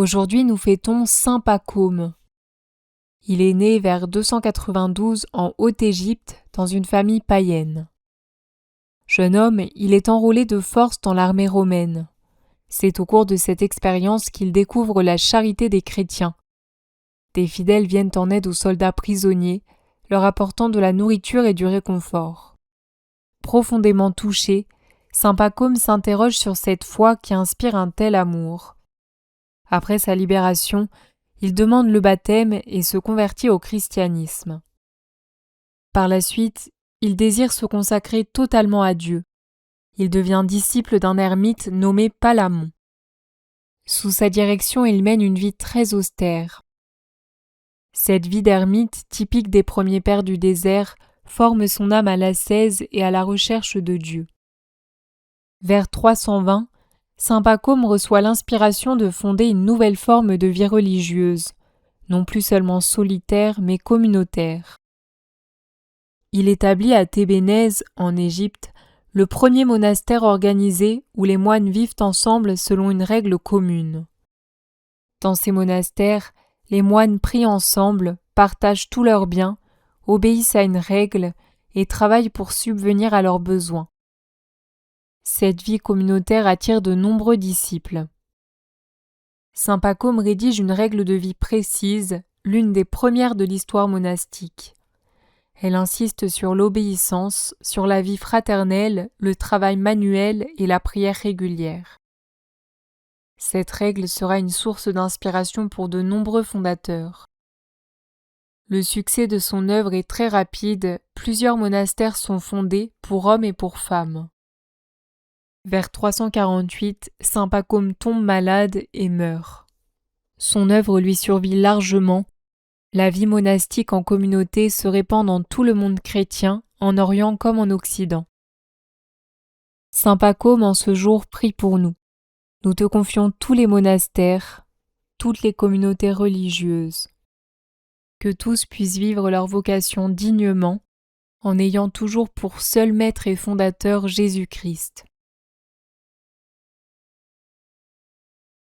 Aujourd'hui, nous fêtons Saint Pacôme. Il est né vers 292 en Haute-Égypte dans une famille païenne. Jeune homme, il est enrôlé de force dans l'armée romaine. C'est au cours de cette expérience qu'il découvre la charité des chrétiens. Des fidèles viennent en aide aux soldats prisonniers, leur apportant de la nourriture et du réconfort. Profondément touché, Saint Pacôme s'interroge sur cette foi qui inspire un tel amour. Après sa libération, il demande le baptême et se convertit au christianisme. Par la suite, il désire se consacrer totalement à Dieu. Il devient disciple d'un ermite nommé Palamon. Sous sa direction, il mène une vie très austère. Cette vie d'ermite, typique des premiers pères du désert, forme son âme à l'ascèse et à la recherche de Dieu. Vers 320, Saint Pacôme reçoit l'inspiration de fonder une nouvelle forme de vie religieuse, non plus seulement solitaire mais communautaire. Il établit à Tébénèse, en Égypte, le premier monastère organisé où les moines vivent ensemble selon une règle commune. Dans ces monastères, les moines prient ensemble, partagent tous leurs biens, obéissent à une règle et travaillent pour subvenir à leurs besoins. Cette vie communautaire attire de nombreux disciples. Saint Pacôme rédige une règle de vie précise, l'une des premières de l'histoire monastique. Elle insiste sur l'obéissance, sur la vie fraternelle, le travail manuel et la prière régulière. Cette règle sera une source d'inspiration pour de nombreux fondateurs. Le succès de son œuvre est très rapide, plusieurs monastères sont fondés pour hommes et pour femmes. Vers 348, Saint Pacôme tombe malade et meurt. Son œuvre lui survit largement. La vie monastique en communauté se répand dans tout le monde chrétien, en Orient comme en Occident. Saint Pacôme en ce jour prie pour nous. Nous te confions tous les monastères, toutes les communautés religieuses. Que tous puissent vivre leur vocation dignement, en ayant toujours pour seul maître et fondateur Jésus-Christ.